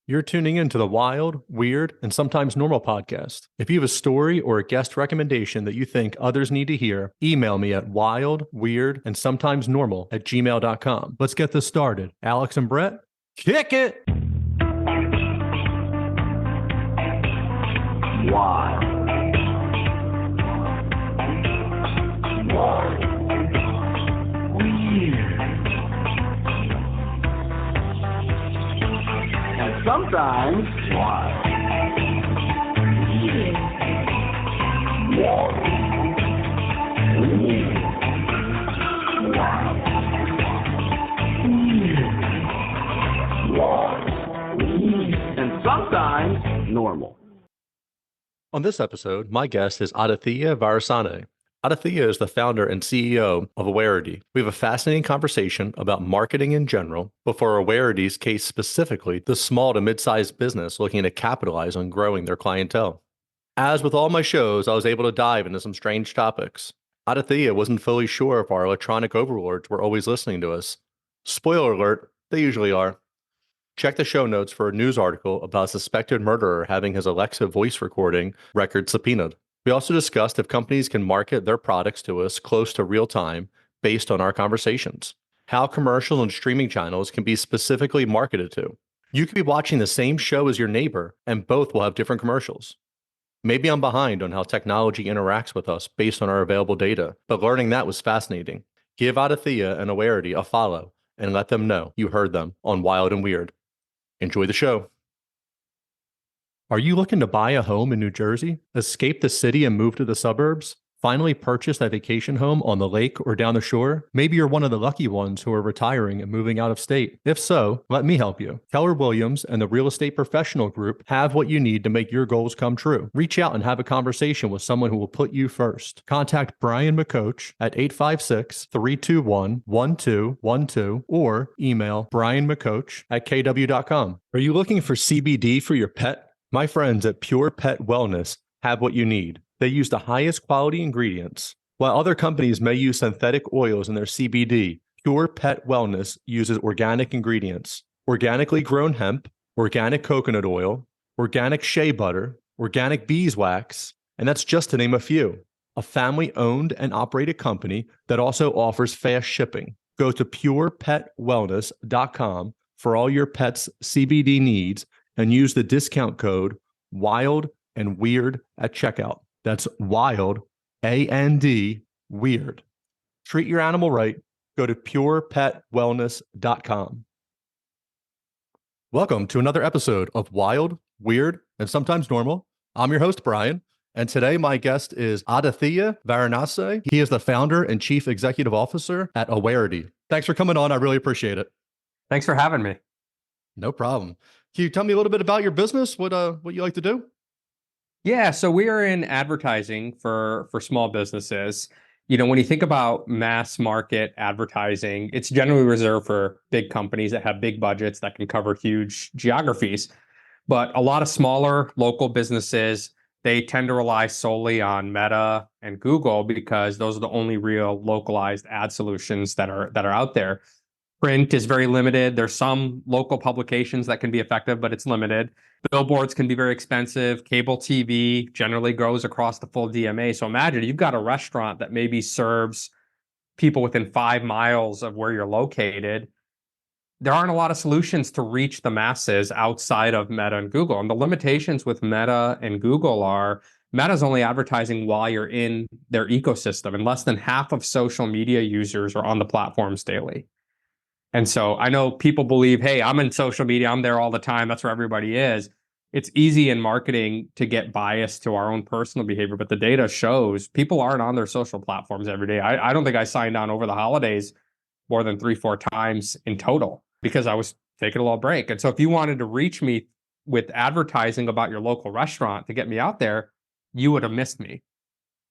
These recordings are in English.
You're tuning into the Wild, Weird, and Sometimes Normal podcast. If you have a story or a guest recommendation that you think others need to hear, email me at wildweirdandsometimesnormal@gmail.com. Let's get this started. Alex and Brett, kick it! Wild. Wild. Weird. And sometimes wild. Weird. Wild. Weird. Wild. Weird. Wild. Weird. And sometimes normal. On this episode, my guest is Aditya Varanasi. Aditya is the founder and CEO of Awarity. We have a fascinating conversation about marketing in general, but for Awarity's case specifically, the small to mid-sized business looking to capitalize on growing their clientele. As with all my shows, I was able to dive into some strange topics. Aditya wasn't fully sure if our electronic overlords were always listening to us. Spoiler alert, they usually are. Check the show notes for a news article about a suspected murderer having his Alexa voice recording record subpoenaed. We also discussed if companies can market their products to us close to real time based on our conversations. How commercial and streaming channels can be specifically marketed to. You could be watching the same show as your neighbor and both will have different commercials. Maybe I'm behind on how technology interacts with us based on our available data, but learning that was fascinating. Give Aditya and Awarity a follow and let them know you heard them on Wild and Weird. Enjoy the show. Are you looking to buy a home in New Jersey, escape the city and move to the suburbs? Finally purchase a vacation home on the lake or down the shore? Maybe you're one of the lucky ones who are retiring and moving out of state. If so, let me help you. Keller Williams and the Real Estate Professional Group have what you need to make your goals come true. Reach out and have a conversation with someone who will put you first. Contact Brian McCoach at 856-321-1212 or email brianmccoach@kw.com. Are you looking for CBD for your pet? My friends at Pure Pet Wellness have what you need. They use the highest quality ingredients. While other companies may use synthetic oils in their CBD, Pure Pet Wellness uses organic ingredients, organically grown hemp, organic coconut oil, organic shea butter, organic beeswax, and that's just to name a few. A family-owned and operated company that also offers fast shipping. Go to purepetwellness.com for all your pet's CBD needs and use the discount code WILD and WEIRD at checkout. That's WILD, A-N-D, WEIRD. Treat your animal right. Go to purepetwellness.com. Welcome to another episode of Wild, Weird, and Sometimes Normal. I'm your host, Brian, and today my guest is Aditya Varanasi. He is the founder and chief executive officer at Awarity. Thanks for coming on. I really appreciate it. Thanks for having me. No problem. Can you tell me a little bit about your business? What you like to do? Yeah, so we are in advertising for small businesses. You know, when you think about mass market advertising, it's generally reserved for big companies that have big budgets that can cover huge geographies. But a lot of smaller local businesses, they tend to rely solely on Meta and Google because those are the only real localized ad solutions that are out there. Print is very limited. There's some local publications that can be effective, but it's limited. Billboards can be very expensive. Cable TV generally goes across the full DMA. So imagine you've got a restaurant that maybe serves people within 5 miles of where you're located. There aren't a lot of solutions to reach the masses outside of Meta and Google. And the limitations with Meta and Google are Meta's only advertising while you're in their ecosystem, and less than half of social media users are on the platforms daily. And so I know people believe, hey, I'm in social media, I'm there all the time, that's where everybody is. It's easy in marketing to get biased to our own personal behavior, but the data shows people aren't on their social platforms every day. I don't think I signed on over the holidays more than 3-4 times in total because I was taking a little break. And so if you wanted to reach me with advertising about your local restaurant to get me out there, you would have missed me.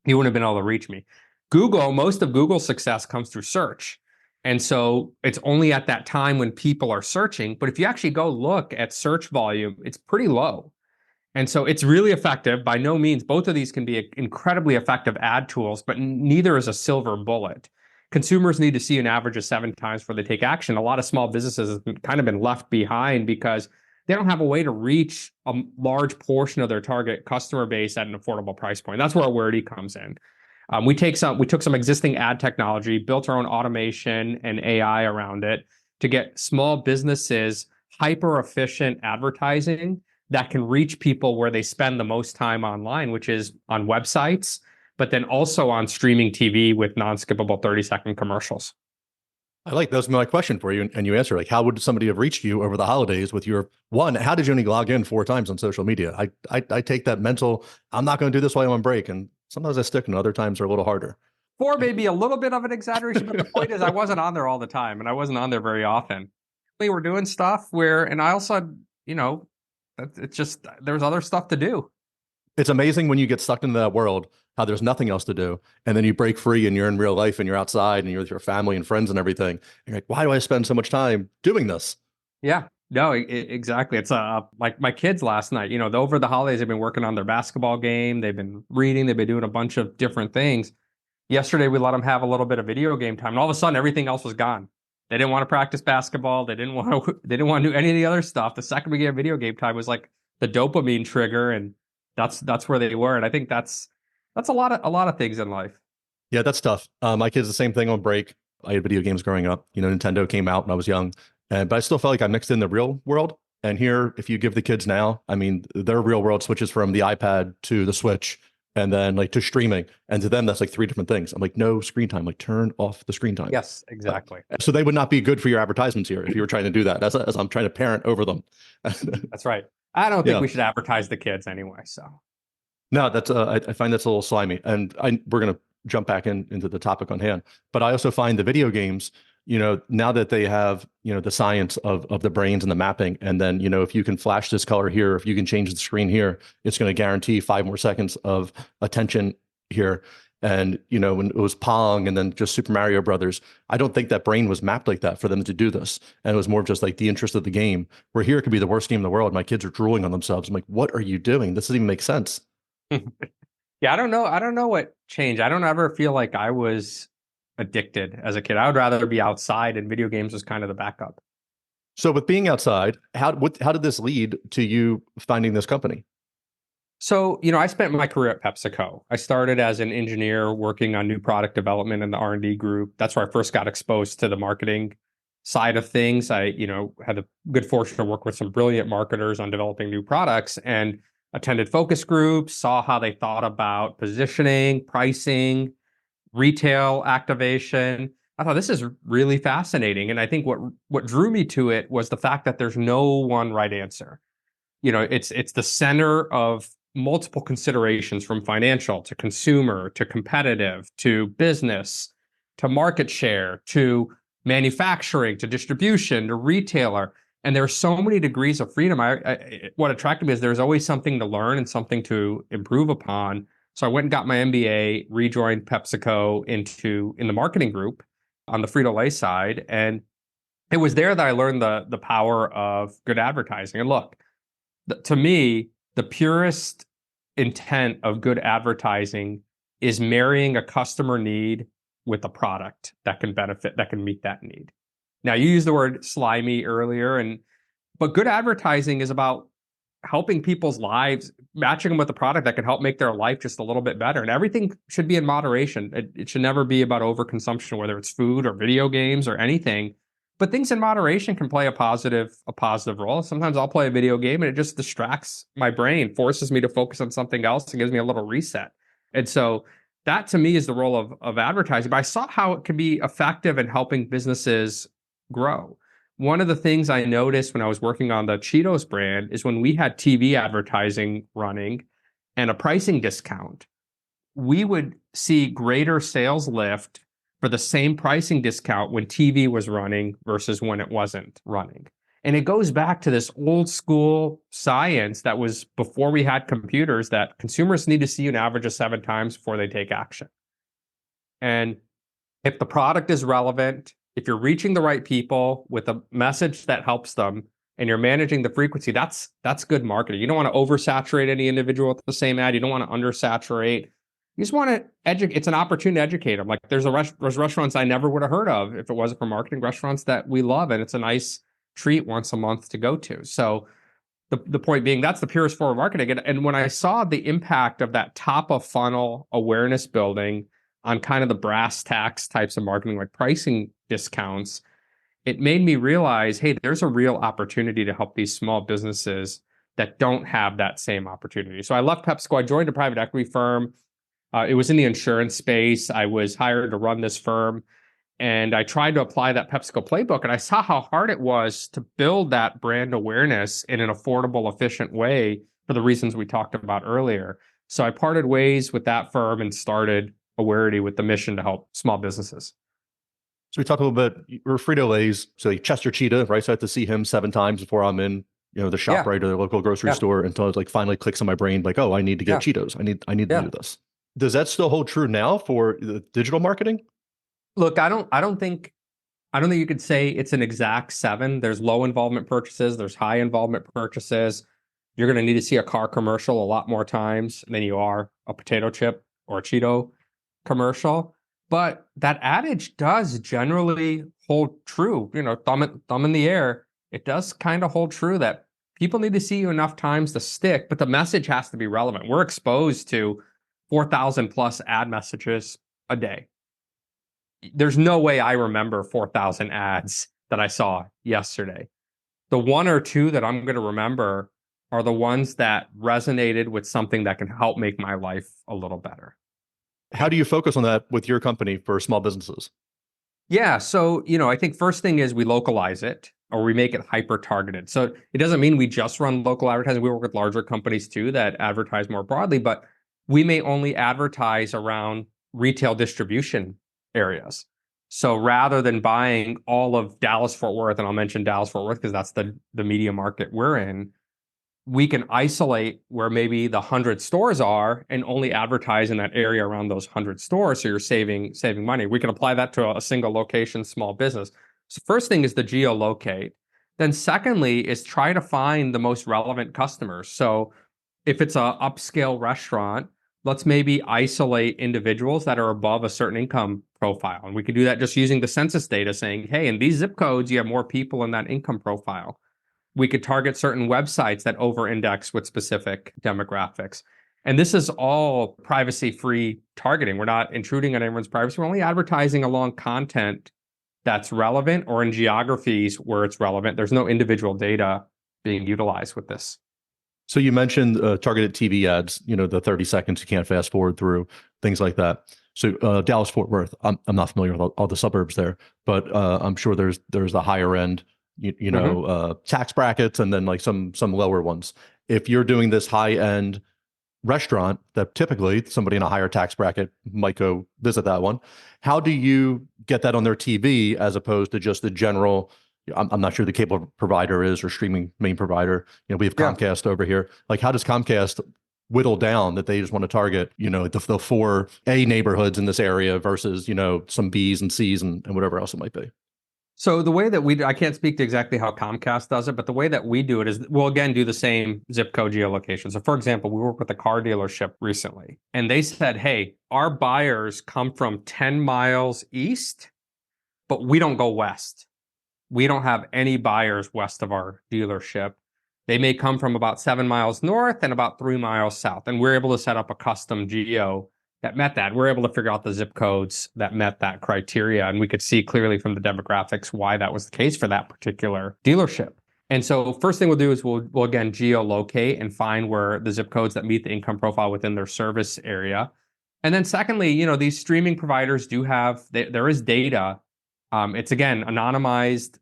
You wouldn't have been able to reach me. Google, most of Google's success comes through search. And so it's only at that time when people are searching. But if you actually go look at search volume, it's pretty low. And so it's really effective. By no means, both of these can be incredibly effective ad tools, but neither is a silver bullet. Consumers need to see an average of 7 times before they take action. A lot of small businesses have kind of been left behind because they don't have a way to reach a large portion of their target customer base at an affordable price point. That's where Awarity comes in. We took some existing ad technology, built our own automation and AI around it to get small businesses hyper efficient advertising that can reach people where they spend the most time online, which is on websites, but then also on streaming TV with non-skippable 30-second commercials. I like that was my question for you, and you answered like, how would somebody have reached you over the holidays with your one? How did you only log in 4 times on social media? I take that mental. I'm not going to do this while I'm on break, and sometimes I stick, and other times are a little harder. 4 may be a little bit of an exaggeration, but the point is, I wasn't on there all the time, and I wasn't on there very often. We were doing stuff where, and I also, it's just there's other stuff to do. It's amazing when you get sucked into that world, how there's nothing else to do. And then you break free and you're in real life and you're outside and you're with your family and friends and everything. And you're like, why do I spend so much time doing this? Yeah, no, exactly. It's like my kids last night, over the holidays, they've been working on their basketball game. They've been reading. They've been doing a bunch of different things. Yesterday, we let them have a little bit of video game time. And all of a sudden, everything else was gone. They didn't want to practice basketball. They didn't want to do any of the other stuff. The second we gave video game time was like the dopamine trigger. And that's where they were. And I think that's a lot of things in life. Yeah, that's tough. My kids, the same thing on break. I had video games growing up. Nintendo came out when I was young, but I still felt like I mixed in the real world. And here, if you give the kids now, I mean, their real world switches from the iPad to the Switch and then like to streaming. And to them, that's like 3 different things. I'm like, no screen time, like turn off the screen time. Yes, exactly. So they would not be good for your advertisements here if you were trying to do that. As I'm trying to parent over them. That's right. I don't think we should advertise the kids anyway. So no, that's I find that's a little slimy, and we're going to jump back into the topic on hand. But I also find the video games, now that they have the science of the brains and the mapping, and then if you can flash this color here, if you can change the screen here, it's going to guarantee 5 more seconds of attention here. And when it was Pong and then just Super Mario Brothers, I don't think that brain was mapped like that for them to do this. And it was more just like the interest of the game. Where here it could be the worst game in the world. My kids are drooling on themselves. I'm like, what are you doing? This doesn't even make sense. Yeah, I don't know what changed. I don't ever feel like I was addicted as a kid. I would rather be outside, and video games was kind of the backup. So with being outside, how did this lead to you finding this company? So, I spent my career at PepsiCo. I started as an engineer working on new product development in the R&D group. That's where I first got exposed to the marketing side of things. I, had the good fortune to work with some brilliant marketers on developing new products and attended focus groups, saw how they thought about positioning, pricing, retail activation. I thought this is really fascinating. And I think what drew me to it was the fact that there's no one right answer. It's the center of multiple considerations, from financial to consumer to competitive to business to market share to manufacturing to distribution to retailer. And there are so many degrees of freedom. What attracted me is there's always something to learn and something to improve upon. So I went and got my MBA, rejoined PepsiCo in the marketing group on the Frito-Lay side. And it was there that I learned the power of good advertising. And look, to me, the purest intent of good advertising is marrying a customer need with a product that can meet that need. Now, you used the word slimy earlier, but good advertising is about helping people's lives, matching them with a product that can help make their life just a little bit better. And everything should be in moderation. It should never be about overconsumption, whether it's food or video games or anything. But things in moderation can play a positive role. Sometimes I'll play a video game and it just distracts my brain, forces me to focus on something else, and gives me a little reset. And so that to me is the role of advertising. But I saw how it can be effective in helping businesses grow. One of the things I noticed when I was working on the Cheetos brand is when we had TV advertising running and a pricing discount, we would see greater sales lift for the same pricing discount when TV was running versus when it wasn't running. And it goes back to this old school science that was before we had computers, that consumers need to see you an average of 7 times before they take action. And if the product is relevant, if you're reaching the right people with a message that helps them, and you're managing the frequency, that's good marketing. You don't want to oversaturate any individual with the same ad. You don't want to undersaturate. You just want to educate. It's an opportunity to educate them. Like there's restaurants I never would have heard of if it wasn't for marketing, restaurants that we love, and it's a nice treat once a month to go to. So the point being that's the purest form of marketing. And when I saw the impact of that top of funnel awareness building on kind of the brass tacks types of marketing, like pricing discounts, it made me realize, hey, there's a real opportunity to help these small businesses that don't have that same opportunity. So I left PepsiCo. I joined a private equity firm. It was in the insurance space. I was hired to run this firm. And I tried to apply that PepsiCo playbook, and I saw how hard it was to build that brand awareness in an affordable, efficient way for the reasons we talked about earlier. So I parted ways with that firm and started Awarity with the mission to help small businesses. So we talked a little bit, we're Frito-Lay's, so like Chester Cheetah, right? So I have to see him 7 times before I'm in, the shop, Yeah. right, or the local grocery Yeah. store until it like finally clicks in my brain, like, oh, I need to get Cheetos. I need to do this. Does that still hold true now for the digital marketing? Look, I don't think you could say it's an exact 7. There's low involvement purchases, there's high involvement purchases. You're going to need to see a car commercial a lot more times than you are a potato chip or a Cheeto commercial. But that adage does generally hold true. Thumb in the air. It does kind of hold true that people need to see you enough times to stick, but the message has to be relevant. We're exposed to 4,000 plus ad messages a day. There's no way I remember 4,000 ads that I saw yesterday. The 1 or 2 that I'm going to remember are the ones that resonated with something that can help make my life a little better. How do you focus on that with your company for small businesses? Yeah. So, I think first thing is we localize it or we make it hyper targeted. So it doesn't mean we just run local advertising. We work with larger companies too that advertise more broadly, but we may only advertise around retail distribution areas. So rather than buying all of Dallas Fort Worth, and I'll mention Dallas Fort Worth because that's the media market we're in, we can isolate where maybe the 100 stores are and only advertise in that area around those 100 stores. So you're saving money. We can apply that to a single location small business. So first thing is the geolocate. Then secondly is try to find the most relevant customers. So if it's a upscale restaurant, let's maybe isolate individuals that are above a certain income profile. And we can do that just using the census data saying, hey, in these zip codes, you have more people in that income profile. We could target certain websites that over-index with specific demographics. And this is all privacy-free targeting. We're not intruding on anyone's privacy. We're only advertising along content that's relevant or in geographies where it's relevant. There's no individual data being utilized with this. So you mentioned targeted TV ads, the 30 seconds you can't fast forward through, things like that. So Dallas Fort Worth, I'm not familiar with all the suburbs there, but I'm sure there's the higher end, tax brackets and then like some lower ones. If you're doing this high end restaurant that typically somebody in a higher tax bracket might go visit that one, how do you get that on their TV as opposed to just the general? I'm not sure the cable provider is or streaming main provider. We have Comcast over here. Like, how does Comcast whittle down that they just want to target, the 4 A neighborhoods in this area versus, some B's and C's and whatever else it might be? So the way that I can't speak to exactly how Comcast does it, but the way that we do it is we'll again do the same zip code geolocation. So for example, we worked with a car dealership recently and they said, hey, our buyers come from 10 miles east, but we don't go west. We don't have any buyers west of our dealership. They may come from about 7 miles north and about 3 miles south. And we're able to set up a custom geo that met that. We're able to figure out the zip codes that met that criteria. And we could see clearly from the demographics why that was the case for that particular dealership. And so first thing we'll do is we'll again geolocate and find where the zip codes that meet the income profile within their service area. And then secondly, these streaming providers do have, there is data. It's again, anonymized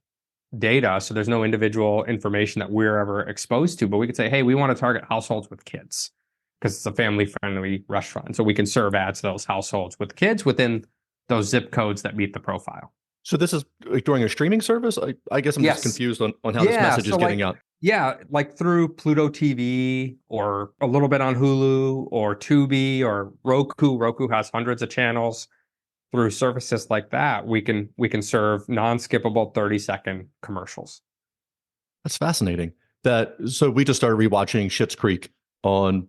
data. So there's no individual information that we're ever exposed to, but we could say, hey, we want to target households with kids because it's a family-friendly restaurant. So we can serve ads to those households with kids within those zip codes that meet the profile. So this is like during a streaming service? I guess I'm just confused on how this message is getting out. Yeah, like through Pluto TV or a little bit on Hulu or Tubi or Roku. Roku has hundreds of channels. Through services like that, we can serve non-skippable 30-second commercials. That's fascinating. So we just started rewatching Schitt's Creek on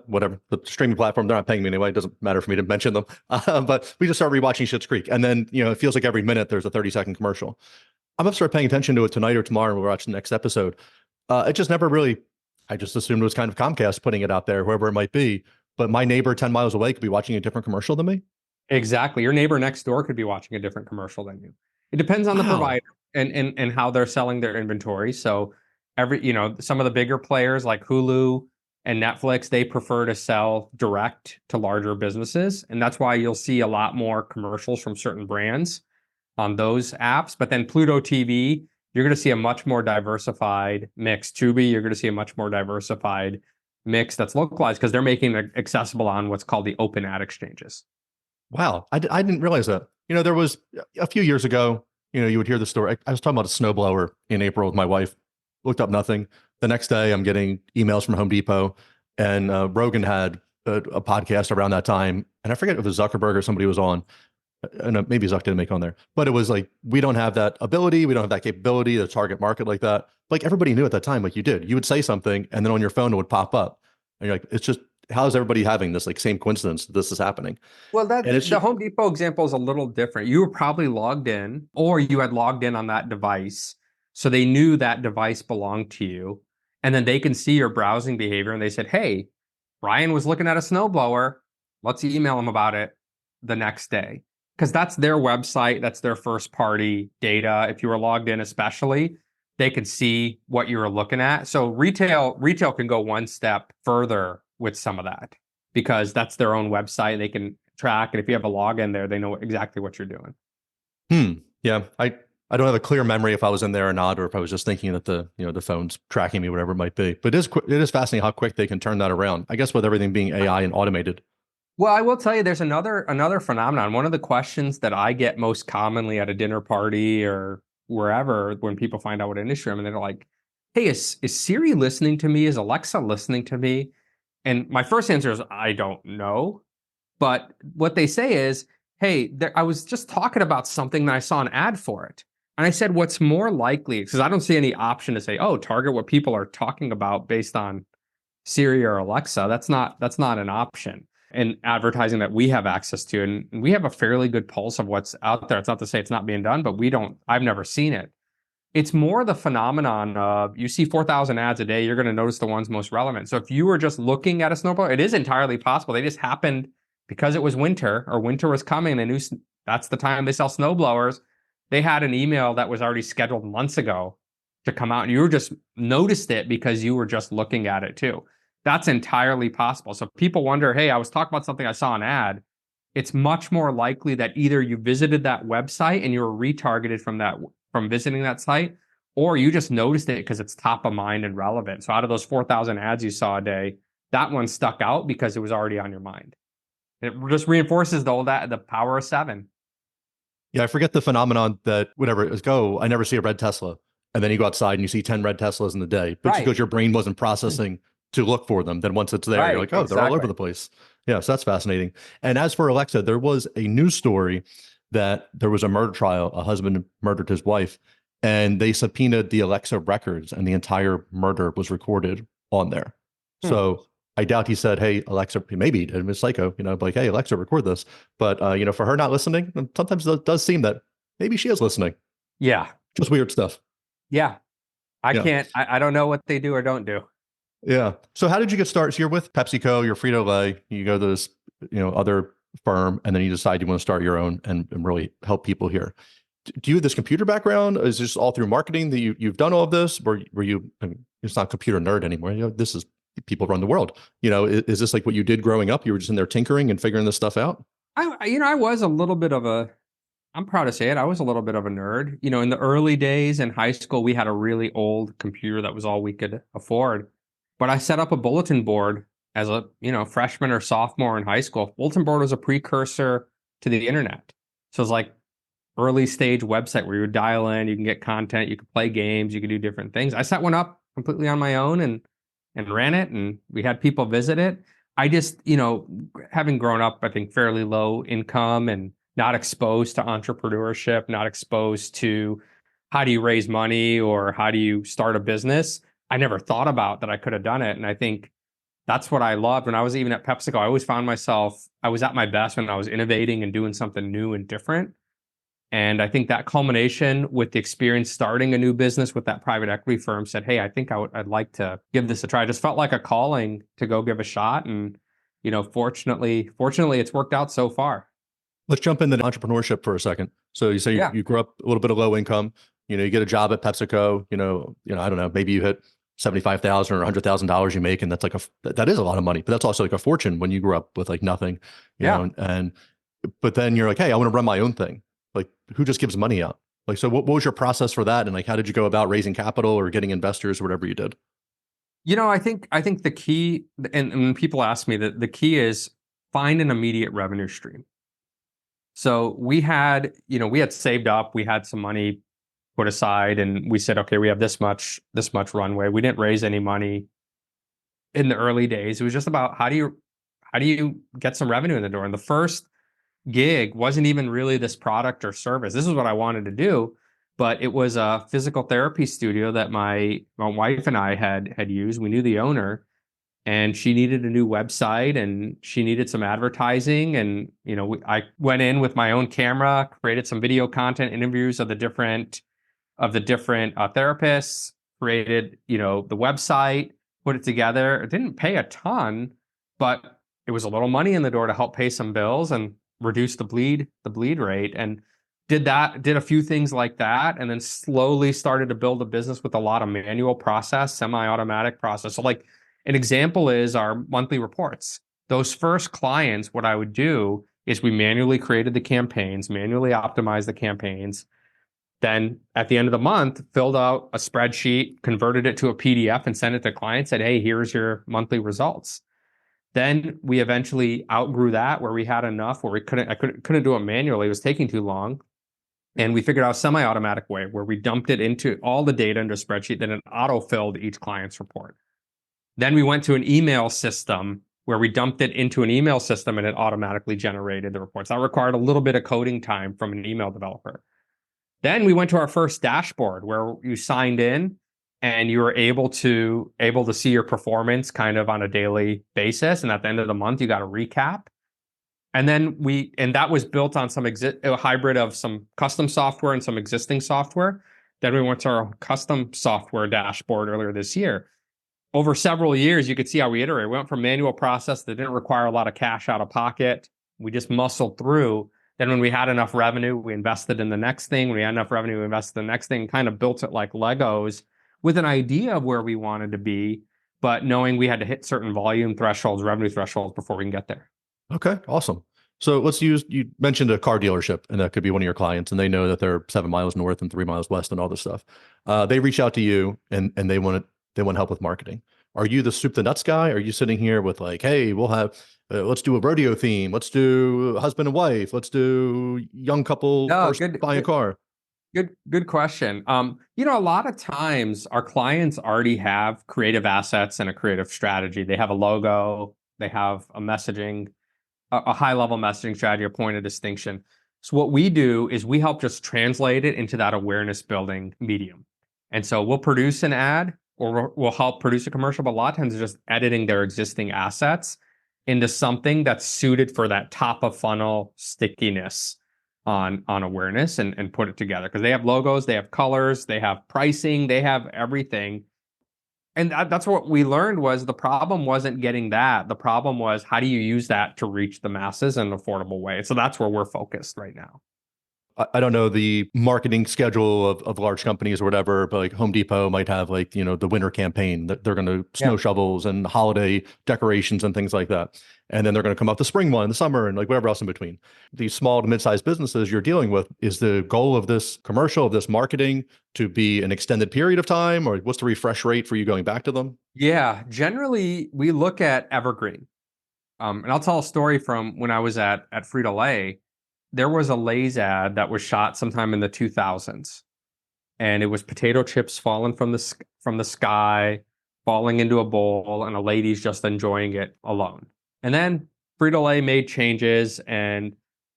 whatever the streaming platform. They're not paying me anyway. It doesn't matter for me to mention them. But we just started rewatching Schitt's Creek, and then it feels like every minute there's a 30-second commercial. I'm gonna start paying attention to it tonight or tomorrow, and we'll watch the next episode. It just never really, I just assumed it was kind of Comcast putting it out there, whoever it might be. But my neighbor 10 miles away could be watching a different commercial than me. Exactly. Your neighbor next door could be watching a different commercial than you. It depends on the Wow. provider and how they're selling their inventory. So some of the bigger players like Hulu and Netflix, they prefer to sell direct to larger businesses. And that's why you'll see a lot more commercials from certain brands on those apps. But then Pluto TV, you're going to see a much more diversified mix. Tubi, you're going to see a much more diversified mix that's localized because they're making it accessible on what's called the open ad exchanges. Wow. I didn't realize that. There was a few years ago, you would hear the story. I was talking about a snowblower in April with my wife, looked up nothing. The next day, I'm getting emails from Home Depot, and Rogan had a podcast around that time. And I forget if it was Zuckerberg or somebody was on. And maybe Zuck didn't make on there, but it was like, we don't have that ability. We don't have that capability to target market like that. Like everybody knew at that time, like you did. You would say something and then on your phone it would pop up. And you're like, it's just, how is everybody having this like same coincidence that this is happening? Well, And that it's the just, Home Depot example is a little different. You were probably logged in, or you had logged in on that device, so they knew that device belonged to you, and then they can see your browsing behavior, and they said, "Hey, Ryan was looking at a snowblower. Let's email him about it the next day," because that's their website, that's their first party data. If you were logged in, especially, they can see what you were looking at. So retail can go one step further with some of that because that's their own website. They can track, and if you have a login there, they know exactly what you're doing. yeah, I don't have a clear memory if I was in there or not, or if I was just thinking that the phone's tracking me, whatever it might be. But it is fascinating how quick they can turn that around. I guess with everything being AI and automated. Well, I will tell you, there's another phenomenon. One of the questions that I get most commonly at a dinner party or wherever when people find out what industry I'm in, they're like, "Hey, is Siri listening to me? Is Alexa listening to me?" And my first answer is, I don't know. But what they say is, "Hey, I was just talking about something and I saw an ad for it." And I said, "What's more likely?" Because I don't see any option to say, "Oh, target what people are talking about based on Siri or Alexa." That's not an option in advertising that we have access to. And we have a fairly good pulse of what's out there. It's not to say it's not being done, but I've never seen it. It's more the phenomenon of you see 4,000 ads a day, you're going to notice the ones most relevant. So if you were just looking at a snowblower, it is entirely possible. They just happened because it was winter or winter was coming. They knew that's the time they sell snowblowers. They had an email that was already scheduled months ago to come out, and you were just noticed it because you were just looking at it too. That's entirely possible. So people wonder, hey, I was talking about something, I saw an ad. It's much more likely that either you visited that website and you were retargeted from visiting that site, or you just noticed it because it's top of mind and relevant. So out of those 4,000 ads you saw a day, that one stuck out because it was already on your mind. It just reinforces the power of seven. Yeah, I forget the phenomenon that whatever it was, go, I never see a red Tesla. And then you go outside and you see 10 red Teslas in the day, but just Right. because your brain wasn't processing to look for them, then once it's there, you're Right. like, oh, they're all over Exactly. the place. Yeah, so that's fascinating. And as for Alexa, there was a news story that there was a murder trial. A husband murdered his wife, and they subpoenaed the Alexa records, and the entire murder was recorded on there. Hmm. So I doubt he said, "Hey, Alexa," maybe he did, Miss Psycho, like, "Hey, Alexa, record this." But for her not listening, sometimes it does seem that maybe she is listening. Yeah. Just weird stuff. Yeah. I Yeah. can't, I don't know what they do or don't do. Yeah. So how did you get started? So you're with PepsiCo, you're Frito-Lay, you go to this, other firm, and then you decide you want to start your own and really help people here. Do you have this computer background? Is this all through marketing that you've done all of this? Were you, I mean, it's not computer nerd anymore. This is people run the world. Is this like what you did growing up? You were just in there tinkering and figuring this stuff out? I was a little bit of I'm proud to say it. I was a little bit of a nerd. In the early days in high school, we had a really old computer that was all we could afford. But I set up a bulletin board as a, freshman or sophomore in high school. Bulletin board was a precursor to the internet. So it's like early stage website where you would dial in, you can get content, you could play games, you could do different things. I set one up completely on my own and ran it, and we had people visit it. I just, having grown up, I think fairly low income and not exposed to entrepreneurship, not exposed to how do you raise money or how do you start a business. I never thought about that I could have done it. And I think that's what I loved when I was even at PepsiCo. I always found myself, I was at my best when I was innovating and doing something new and different. And I think that culmination with the experience starting a new business with that private equity firm said, hey, I think I'd like to give this a try. I just felt like a calling to go give a shot. And, fortunately, it's worked out so far. Let's jump into entrepreneurship for a second. So you say Yeah. you grew up a little bit of low income, you get a job at PepsiCo, I don't know, maybe you hit 75,000 or $100,000 you make. And that's that is a lot of money, but that's also like a fortune when you grew up with like nothing, Yeah. but then you're like, hey, I want to run my own thing. Like who just gives money out? Like, so what was your process for that? And like, how did you go about raising capital or getting investors or whatever you did? I think the key, and when people ask me that the key is find an immediate revenue stream. So we had saved up, we had some money put aside, and we said, okay, we have this much runway. We didn't raise any money in the early days. It was just about how do you get some revenue in the door. And the first gig wasn't even really this product or service. This is what I wanted to do, but it was a physical therapy studio that my wife and I had used. We knew the owner, and she needed a new website and she needed some advertising. And I went in with my own camera, created some video content, interviews of the different therapists, created the website, put it together. It didn't pay a ton, but it was a little money in the door to help pay some bills and reduce the bleed rate. And did a few things like that, and then slowly started to build a business with a lot of manual process, semi-automatic process. So like an example is our monthly reports. Those first clients, what I would do is we manually created the campaigns, manually optimized the campaigns. Then at the end of the month, filled out a spreadsheet, converted it to a PDF and sent it to clients, said, hey, here's your monthly results. Then we eventually outgrew that, where we had enough where I couldn't do it manually. It was taking too long. And we figured out a semi-automatic way where we dumped it into all the data into a spreadsheet, then it auto-filled each client's report. Then we went to an email system where we dumped it into an email system and it automatically generated the reports. That required a little bit of coding time from an email developer. Then we went to our first dashboard where you signed in and you were able to see your performance kind of on a daily basis. And at the end of the month, you got a recap. And then that was built on a hybrid of some custom software and some existing software. Then we went to our custom software dashboard earlier this year. Over several years, you could see how we iterated. We went from manual process that didn't require a lot of cash out of pocket. We just muscled through. Then when we had enough revenue, we invested in the next thing. When we had enough revenue, we invested in the next thing, kind of built it like Legos with an idea of where we wanted to be, but knowing we had to hit certain volume thresholds, revenue thresholds before we can get there. Okay, awesome. So you mentioned a car dealership, and that could be one of your clients, and they know that they're 7 miles north and 3 miles west and all this stuff. They reach out to you and they want help with marketing. Are you the soup to nuts guy? Are you sitting here with like, hey, we'll have, let's do a rodeo theme. Let's do husband and wife. Let's do young couple No, first buying a car. Good question. A lot of times our clients already have creative assets and a creative strategy. They have a logo, they have a high level messaging strategy, a point of distinction. So what we do is we help just translate it into that awareness building medium. And so we'll produce an ad or we'll help produce a commercial, but a lot of times it's just editing their existing assets into something that's suited for that top of funnel stickiness on awareness and put it together. Because they have logos, they have colors, they have pricing, they have everything. And that's what we learned was the problem wasn't getting that. The problem was how do you use that to reach the masses in an affordable way? So that's where we're focused right now. I don't know the marketing schedule of large companies or whatever, but like Home Depot might have like, the winter campaign that they're going to snow shovels and holiday decorations and things like that. And then they're going to come up the spring one in the summer and like whatever else in between. These small to mid-sized businesses you're dealing with, is the goal of this commercial, of this marketing to be an extended period of time, or what's the refresh rate for you going back to them? Yeah, generally we look at evergreen. And I'll tell a story from when I was at Frito-Lay. There was a Lay's ad that was shot sometime in the 2000s, and it was potato chips falling from the sky, falling into a bowl, and a lady's just enjoying it alone. And then Frito-Lay made changes, and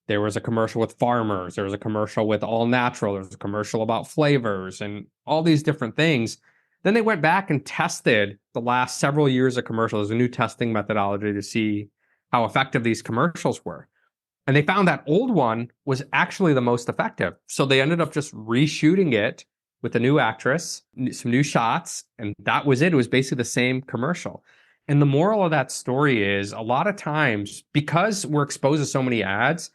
there was a commercial with farmers, there was a commercial with all natural, there was a commercial about flavors, and all these different things. Then they went back and tested the last several years of commercials. There's a new testing methodology to see how effective these commercials were. And they found that old one was actually the most effective. So they ended up just reshooting it with a new actress, some new shots, and that was it. It was basically the same commercial. And the moral of that story is a lot of times, because we're exposed to so many ads,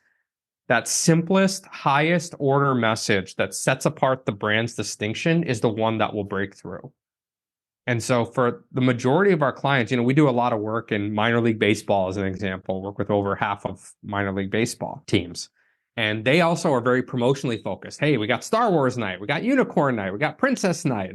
that simplest, highest order message that sets apart the brand's distinction is the one that will break through. And so for the majority of our clients, we do a lot of work in minor league baseball as an example, work with over half of minor league baseball teams. And they also are very promotionally focused. Hey, we got Star Wars night, we got Unicorn night, we got Princess night.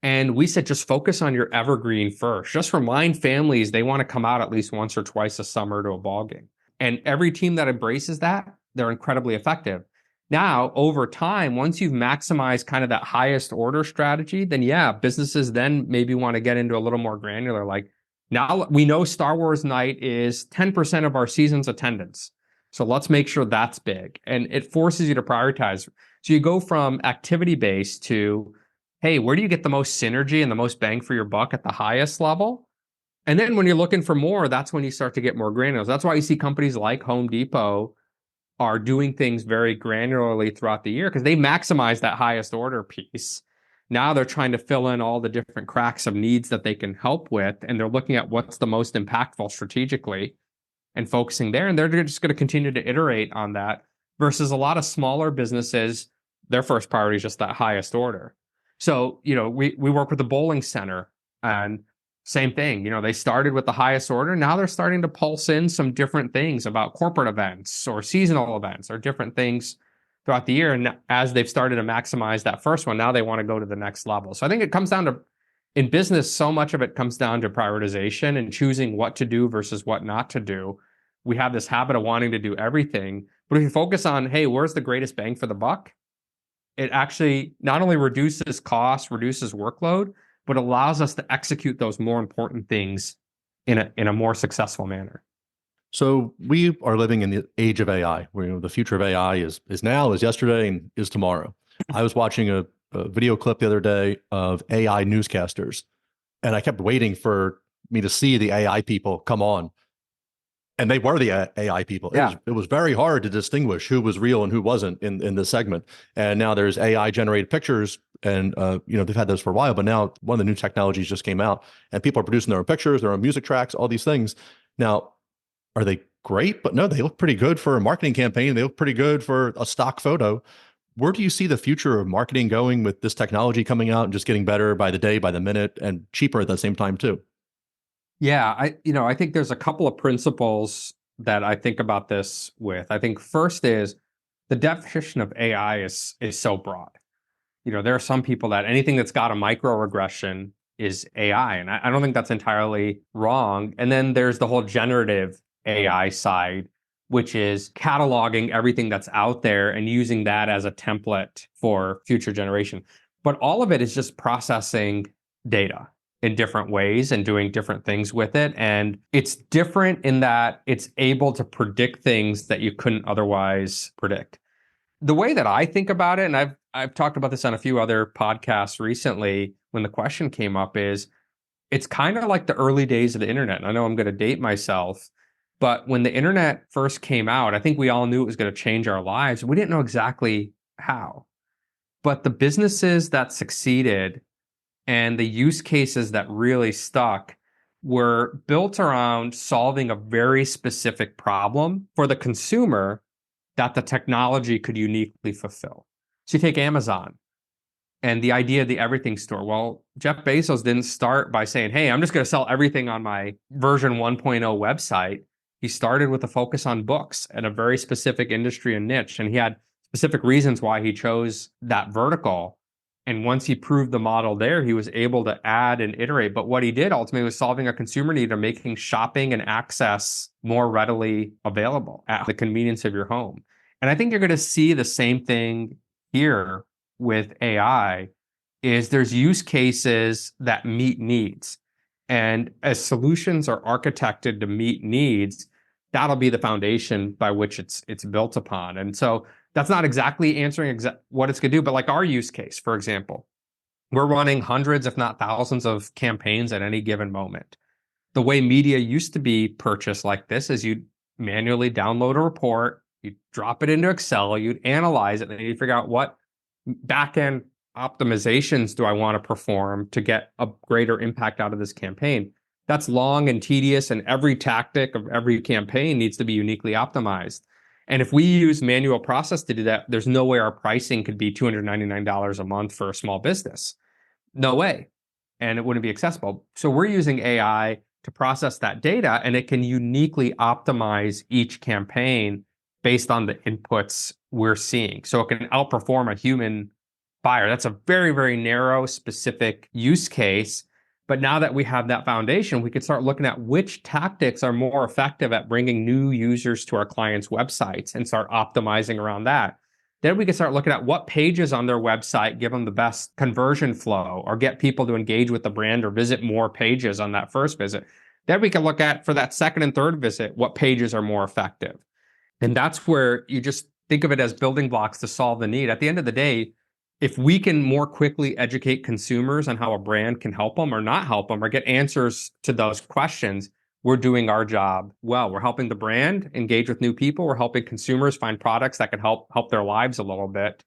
And we said, just focus on your evergreen first. Just remind families they want to come out at least once or twice a summer to a ball game. And every team that embraces that, they're incredibly effective. Now, over time, once you've maximized kind of that highest order strategy, then yeah, businesses then maybe want to get into a little more granular. Like now we know Star Wars night is 10% of our season's attendance. So let's make sure that's big. And it forces you to prioritize. So you go from activity based to, hey, where do you get the most synergy and the most bang for your buck at the highest level? And then when you're looking for more, that's when you start to get more granular. That's why you see companies like Home Depot are doing things very granularly throughout the year because they maximize that highest order piece. Now they're trying to fill in all the different cracks of needs that they can help with, and they're looking at what's the most impactful strategically and focusing there. And they're just going to continue to iterate on that versus a lot of smaller businesses, their first priority is just that highest order. So, we work with the bowling center and same thing. They started with the highest order. Now they're starting to pulse in some different things about corporate events or seasonal events or different things throughout the year. And as they've started to maximize that first one, now they want to go to the next level. So I think it comes down to, in business, so much of it comes down to prioritization and choosing what to do versus what not to do. We have this habit of wanting to do everything. But if you focus on, hey, where's the greatest bang for the buck? It actually not only reduces cost, reduces workload, but allows us to execute those more important things in a more successful manner. So we are living in the age of AI, where the future of AI is now, is yesterday, and is tomorrow. I was watching a video clip the other day of AI newscasters, and I kept waiting for me to see the AI people come on. And they were the AI people. Yeah. It was very hard to distinguish who was real and who wasn't in this segment. And now there's AI generated pictures, and they've had those for a while. But now one of the new technologies just came out, and people are producing their own pictures, their own music tracks, all these things. Now, are they great? But no, they look pretty good for a marketing campaign. They look pretty good for a stock photo. Where do you see the future of marketing going with this technology coming out and just getting better by the day, by the minute, and cheaper at the same time too? Yeah, I think there's a couple of principles that I think about this with. I think first is the definition of AI is so broad. There are some people that anything that's got a microaggression is AI, and I don't think that's entirely wrong. And then there's the whole generative AI side, which is cataloging everything that's out there and using that as a template for future generation. But all of it is just processing data in different ways and doing different things with it. And it's different in that it's able to predict things that you couldn't otherwise predict. The way that I think about it, and I've talked about this on a few other podcasts recently when the question came up, is it's kind of like the early days of the internet. And I know I'm going to date myself, but when the internet first came out, I think we all knew it was going to change our lives. We didn't know exactly how. But the businesses that succeeded and the use cases that really stuck were built around solving a very specific problem for the consumer that the technology could uniquely fulfill. So you take Amazon and the idea of the everything store. Well, Jeff Bezos didn't start by saying, hey, I'm just going to sell everything on my version 1.0 website. He started with a focus on books and a very specific industry and niche. And he had specific reasons why he chose that vertical. And once he proved the model there, he was able to add and iterate. But what he did ultimately was solving a consumer need of making shopping and access more readily available at the convenience of your home. And I think you're going to see the same thing here with AI, is there's use cases that meet needs. And as solutions are architected to meet needs, that'll be the foundation by which it's built upon. And so that's not exactly answering what it's going to do, but like our use case, for example, we're running hundreds, if not thousands of campaigns at any given moment. The way media used to be purchased like this is you'd manually download a report, you drop it into Excel, you'd analyze it, and you figure out what back-end optimizations do I want to perform to get a greater impact out of this campaign. That's long and tedious, and every tactic of every campaign needs to be uniquely optimized. And if we use manual process to do that, there's no way our pricing could be $299 a month for a small business. No way. And it wouldn't be accessible. So we're using AI to process that data, and it can uniquely optimize each campaign based on the inputs we're seeing. So it can outperform a human buyer. That's a very, very narrow, specific use case. But now that we have that foundation, we could start looking at which tactics are more effective at bringing new users to our clients' websites and start optimizing around that. Then we can start looking at what pages on their website give them the best conversion flow or get people to engage with the brand or visit more pages on that first visit. Then we can look at, for that second and third visit, what pages are more effective. And that's where you just think of it as building blocks to solve the need. At the end of the day, if we can more quickly educate consumers on how a brand can help them or not help them or get answers to those questions, we're doing our job well. We're helping the brand engage with new people. We're helping consumers find products that can help their lives a little bit,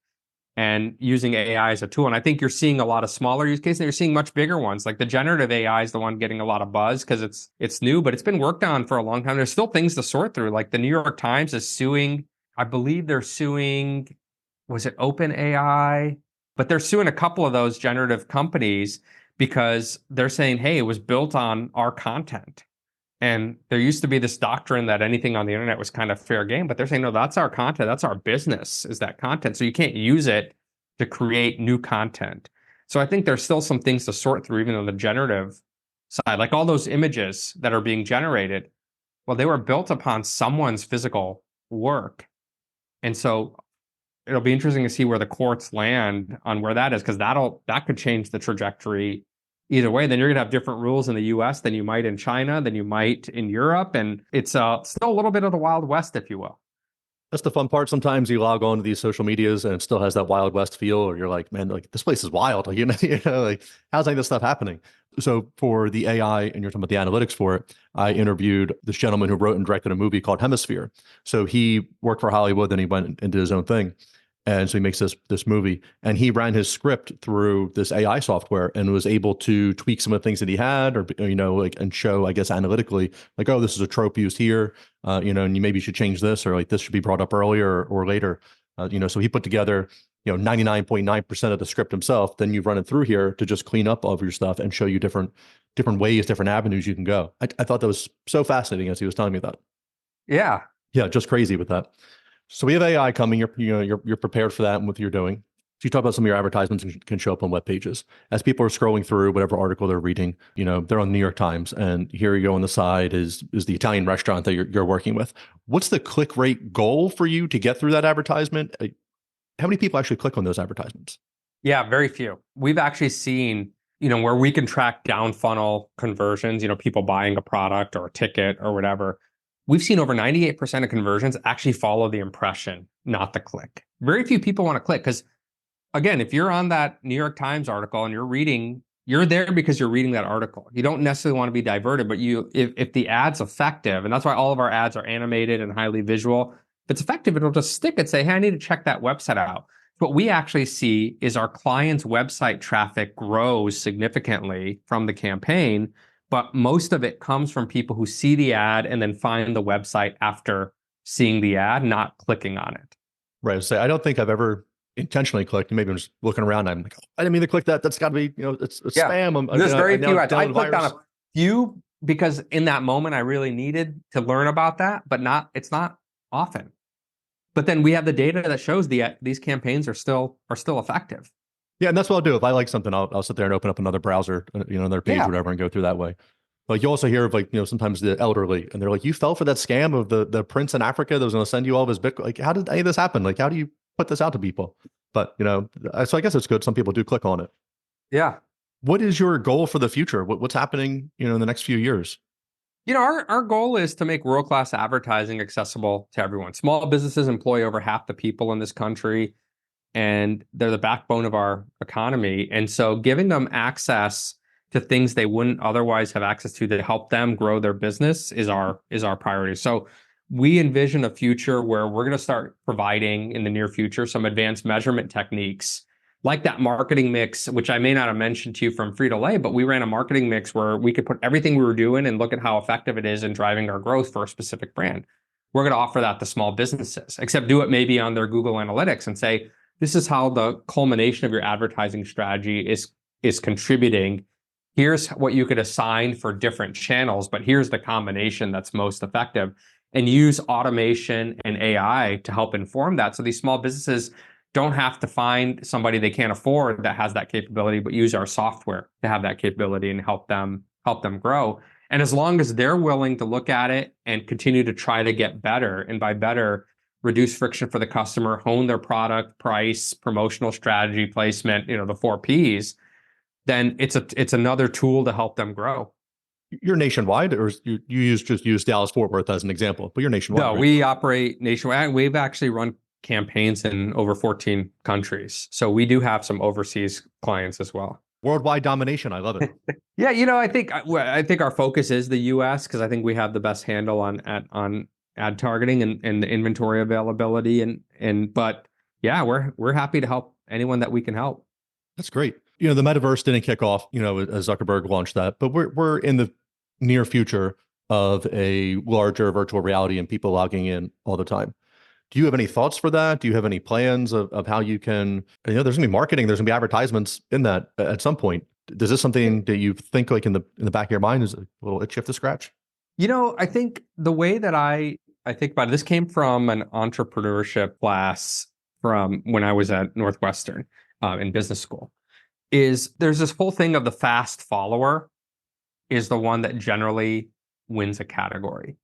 and using AI as a tool. And I think you're seeing a lot of smaller use cases, and you're seeing much bigger ones. Like the generative AI is the one getting a lot of buzz because it's new, but it's been worked on for a long time. There's still things to sort through. Like the New York Times is suing, I believe they're suing, was it OpenAI? But they're suing a couple of those generative companies because they're saying, hey, it was built on our content. And there used to be this doctrine that anything on the internet was kind of fair game, but they're saying, no, that's our content. That's our business, is that content. So you can't use it to create new content. So I think there's still some things to sort through, even on the generative side, like all those images that are being generated. Well, they were built upon someone's physical work. And so it'll be interesting to see where the courts land on where that is, because that could change the trajectory either way. Then you're going to have different rules in the US than you might in China, than you might in Europe. And it's still a little bit of the Wild West, if you will. That's the fun part. Sometimes you log on to these social medias and it still has that Wild West feel, or you're like, man, like this place is wild. Like, like how's like this stuff happening? So for the AI, and you're talking about the analytics for it, I interviewed this gentleman who wrote and directed a movie called Hemisphere. So he worked for Hollywood, then he went and did his own thing. And so he makes this movie, and he ran his script through this AI software and was able to tweak some of the things that he had, or like, and show, I guess, analytically, like, oh, this is a trope used here, and you maybe should change this, or like this should be brought up earlier or later, So he put together 99.9% of the script himself. Then you run it through here to just clean up all of your stuff and show you different ways, different avenues you can go. I thought that was so fascinating as he was telling me that. Yeah. Yeah, just crazy with that. So we have AI coming. You're prepared for that and what you're doing. So you talk about some of your advertisements can show up on web pages. As people are scrolling through whatever article they're reading, they're on the New York Times, and here you go on the side is the Italian restaurant that you're working with. What's the click rate goal for you to get through that advertisement? How many people actually click on those advertisements? Yeah, very few. We've actually seen, where we can track down funnel conversions, people buying a product or a ticket or whatever. We've seen over 98% of conversions actually follow the impression, not the click. Very few people want to click because, again, if you're on that New York Times article and you're there because you're reading that article. You don't necessarily want to be diverted, but if the ad's effective, and that's why all of our ads are animated and highly visual, if it's effective, it'll just stick and say, hey, I need to check that website out. What we actually see is our clients' website traffic grows significantly from the campaign, but most of it comes from people who see the ad and then find the website after seeing the ad, not clicking on it. Right. So I don't think I've ever intentionally clicked. Maybe I'm just looking around. I'm like, oh, I didn't mean to click that. That's got to be, it's spam. There's very few ads. I clicked virus. on a few because in that moment I really needed to learn about that, but it's not often. But then we have the data that shows these campaigns are still effective. Yeah, and that's what I'll do. If I like something, I'll sit there and open up another browser, another page, whatever, and go through that way. Like you also hear of sometimes the elderly, and they're like, you fell for that scam of the prince in Africa that was going to send you all of his Bitcoin. Like, how did any of this happen? Like, how do you put this out to people? But so I guess it's good. Some people do click on it. Yeah. What is your goal for the future? What's happening, in the next few years? Our goal is to make world-class advertising accessible to everyone. Small businesses employ over half the people in this country, and they're the backbone of our economy. And so giving them access to things they wouldn't otherwise have access to help them grow their business is our priority. So we envision a future where we're going to start providing in the near future some advanced measurement techniques like that marketing mix, which I may not have mentioned to you from Frito-Lay, but we ran a marketing mix where we could put everything we were doing and look at how effective it is in driving our growth for a specific brand. We're going to offer that to small businesses, except do it maybe on their Google Analytics and say, this is how the culmination of your advertising strategy is contributing. Here's what you could assign for different channels, but here's the combination that's most effective. And use automation and AI to help inform that. So these small businesses don't have to find somebody they can't afford that has that capability, but use our software to have that capability and help them grow. And as long as they're willing to look at it and continue to try to get better, and by better, reduce friction for the customer, hone their product, price, promotional strategy, placement, the 4 Ps, then it's another tool to help them grow. You're nationwide, or you just use Dallas-Fort Worth as an example, but you're nationwide. No, right? we operate nationwide. We've actually run campaigns in over 14 countries. So we do have some overseas clients as well. Worldwide domination. I love it. Yeah, I think our focus is the US because I think we have the best handle on ad targeting and the inventory availability but yeah, we're happy to help anyone that we can help. That's great. The metaverse didn't kick off, as Zuckerberg launched that, but we're in the near future of a larger virtual reality and people logging in all the time. Do you have any thoughts for that? Do you have any plans of how you can, there's going to be marketing, there's going to be advertisements in that at some point. Is this something that you think like in the back of your mind is a little itch you have to scratch? I think the way that I think about it, this came from an entrepreneurship class from when I was at Northwestern in business school, is there's this whole thing of the fast follower is the one that generally wins a category.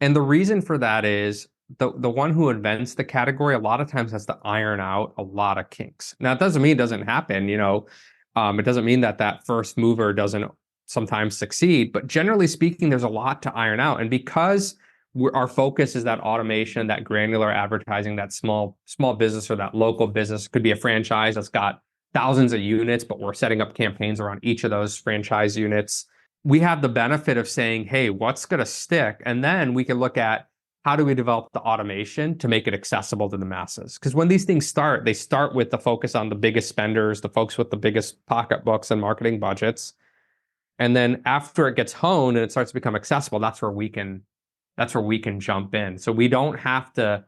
And the reason for that is the one who invents the category a lot of times has to iron out a lot of kinks. Now, it doesn't mean it doesn't happen, it doesn't mean that first mover doesn't sometimes succeed, but generally speaking, there's a lot to iron out. And because our focus is that automation, that granular advertising, that small business or that local business, could be a franchise that's got thousands of units, but we're setting up campaigns around each of those franchise units. We have the benefit of saying, hey, what's going to stick? And then we can look at how do we develop the automation to make it accessible to the masses? Because when these things start, they start with the focus on the biggest spenders, the folks with the biggest pocketbooks and marketing budgets. And then after it gets honed and it starts to become accessible, that's where we can jump in. So we don't have to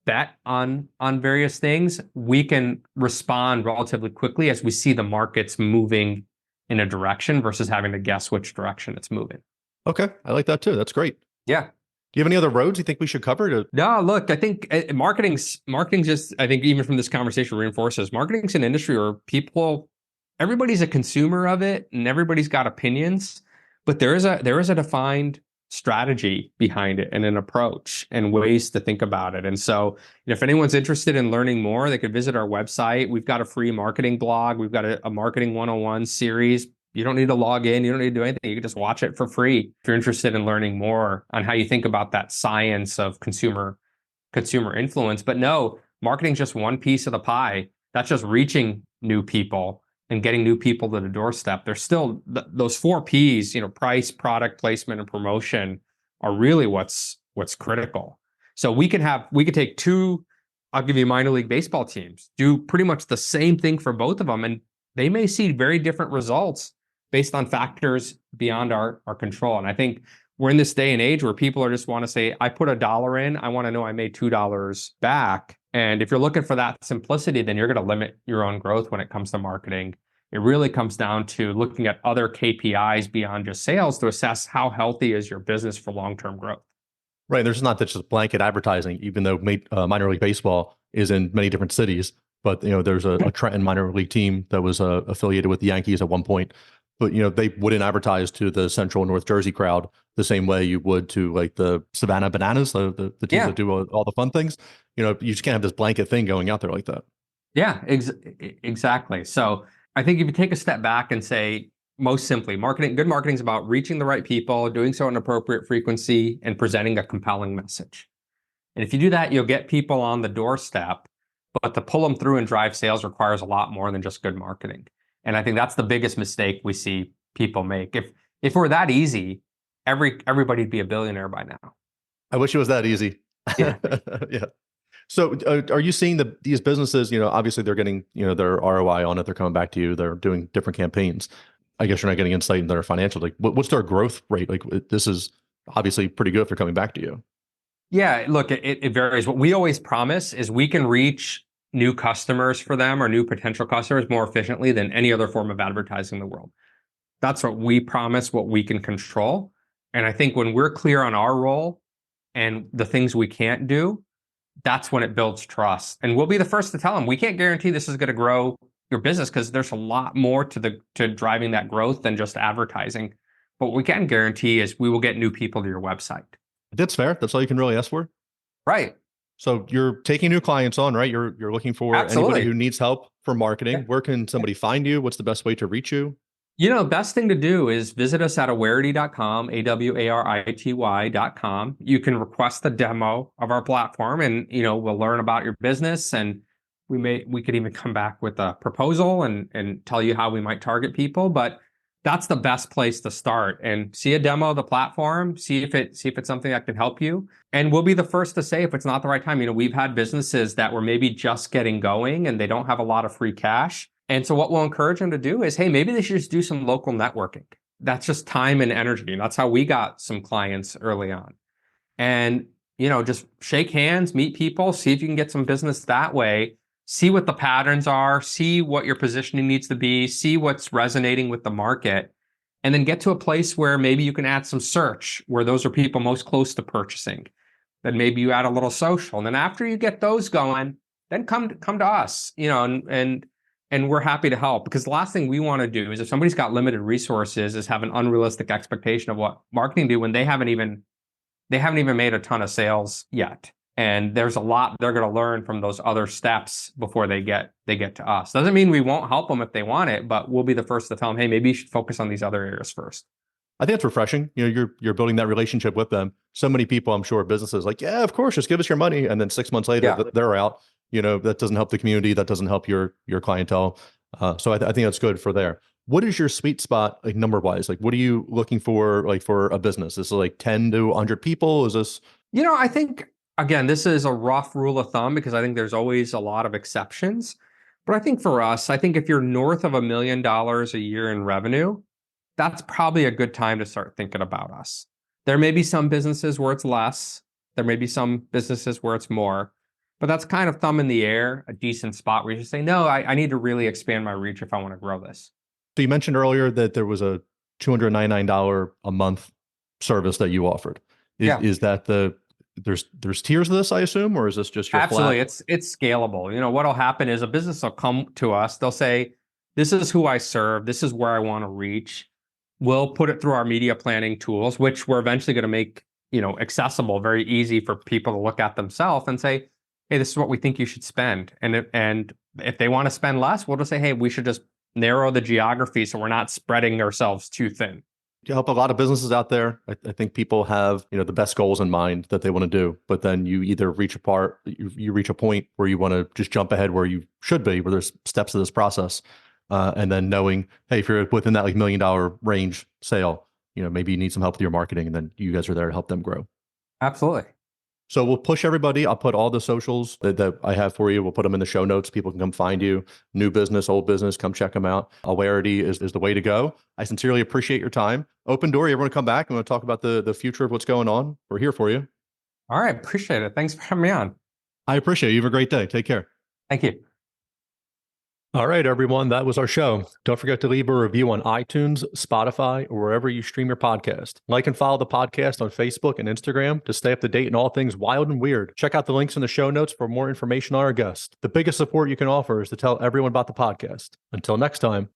bet on various things. We can respond relatively quickly as we see the markets moving in a direction versus having to guess which direction it's moving. Okay. I like that too. That's great. Yeah. Do you have any other roads you think we should cover? No, look, I think marketing's just, I think even from this conversation reinforces, marketing's an industry where everybody's a consumer of it and everybody's got opinions, but there is a defined strategy behind it and an approach and ways to think about it. And so if anyone's interested in learning more, they could visit our website. We've got a free marketing blog. We've got a marketing 101 series. You don't need to log in. You don't need to do anything. You can just watch it for free if you're interested in learning more on how you think about that science of consumer influence. But no, marketing's just one piece of the pie. That's just reaching new people and getting new people to the doorstep. There's still those 4 Ps, price, product, placement, and promotion are really what's critical. So we could take 2, I'll give you minor league baseball teams, do pretty much the same thing for both of them, and they may see very different results based on factors beyond our control. And I think we're in this day and age where people just want to say, I put $1 in, I want to know I made $2 back. And if you're looking for that simplicity, then you're going to limit your own growth when it comes to marketing. It really comes down to looking at other KPIs beyond just sales to assess how healthy is your business for long-term growth. Right. There's not just blanket advertising, even though minor league baseball is in many different cities. But there's a Trenton minor league team that was affiliated with the Yankees at one point. But they wouldn't advertise to the Central North Jersey crowd the same way you would to like the Savannah Bananas, the teams that do all the fun things. You just can't have this blanket thing going out there like that. Yeah, exactly. So I think if you take a step back and say, most simply, good marketing is about reaching the right people, doing so at an appropriate frequency, and presenting a compelling message. And if you do that, you'll get people on the doorstep. But to pull them through and drive sales requires a lot more than just good marketing. And I think that's the biggest mistake we see people make. If it were that easy, everybody'd be a billionaire by now. I wish it was that easy. Yeah. Yeah. So are you seeing these businesses, obviously they're getting, their ROI on it. They're coming back to you. They're doing different campaigns. I guess you're not getting insight into their financial. Like what's their growth rate? Like this is obviously pretty good if they're coming back to you. Yeah, look, it varies. What we always promise is we can reach new customers for them or new potential customers more efficiently than any other form of advertising in the world. That's what we promise, what we can control. And I think when we're clear on our role and the things we can't do, that's when it builds trust. And we'll be the first to tell them we can't guarantee this is going to grow your business because there's a lot more to driving that growth than just advertising. But what we can guarantee is we will get new people to your website. That's fair. That's all you can really ask for. Right. So you're taking new clients on, right? You're looking for Absolutely. anybody who needs help for marketing. Yeah. Where can somebody find you? What's the best way to reach you? Best thing to do is visit us at awarity.com, awarity.com. You can request a demo of our platform and, we'll learn about your business, and we could even come back with a proposal and tell you how we might target people, but that's the best place to start and see a demo of the platform, see if it's something that can help you. And we'll be the first to say if it's not the right time. We've had businesses that were maybe just getting going and they don't have a lot of free cash. And so what we'll encourage them to do is, hey, maybe they should just do some local networking. That's just time and energy. And that's how we got some clients early on. And, just shake hands, meet people, see if you can get some business that way, see what the patterns are, see what your positioning needs to be, see what's resonating with the market, and then get to a place where maybe you can add some search, where those are people most close to purchasing. Then maybe you add a little social. And then after you get those going, then come to us, and we're happy to help, because the last thing we want to do is if somebody's got limited resources is have an unrealistic expectation of what marketing do when they haven't even made a ton of sales yet. And there's a lot they're going to learn from those other steps before they get to us. Doesn't mean we won't help them if they want it, but we'll be the first to tell them, hey, maybe you should focus on these other areas first. I think it's refreshing. You're building that relationship with them. So many people, I'm sure, businesses like, yeah, of course, just give us your money, and then 6 months later, they're out. That doesn't help the community. That doesn't help your clientele. So I think that's good for there. What is your sweet spot, like number wise? Like, what are you looking for, like for a business? Is it like 10 to 100 people? Is this? I think, again, this is a rough rule of thumb because I think there's always a lot of exceptions. But I think for us, if you're north of $1 million a year in revenue, that's probably a good time to start thinking about us. There may be some businesses where it's less. There may be some businesses where it's more. But that's kind of thumb in the air, a decent spot where you just say, no, I need to really expand my reach if I want to grow this. So you mentioned earlier that there was a $299 a month service that you offered. Is that there's tiers of this, I assume, or is this just your Absolutely, flat? it's scalable. What'll happen is a business will come to us. They'll say, this is who I serve. This is where I want to reach. We'll put it through our media planning tools, which we're eventually going to make, accessible, very easy for people to look at themselves and say, hey, this is what we think you should spend. And if they want to spend less, we'll just say, hey, we should just narrow the geography so we're not spreading ourselves too thin. You help a lot of businesses out there. I think people have, the best goals in mind that they want to do, but then you either reach you reach a point where you want to just jump ahead where you should be, where there's steps to this process. And then knowing, hey, if you're within that like $1 million range sale, maybe you need some help with your marketing, and then you guys are there to help them grow. Absolutely. So we'll push everybody. I'll put all the socials that I have for you. We'll put them in the show notes. People can come find you. New business, old business, come check them out. Awarity is the way to go. I sincerely appreciate your time. Open door. You ever want to come back and want to talk about the future of what's going on? We're here for you. All right. Appreciate it. Thanks for having me on. I appreciate it. You have a great day. Take care. Thank you. All right, everyone. That was our show. Don't forget to leave a review on iTunes, Spotify, or wherever you stream your podcast. Like and follow the podcast on Facebook and Instagram to stay up to date in all things wild and weird. Check out the links in the show notes for more information on our guest. The biggest support you can offer is to tell everyone about the podcast. Until next time.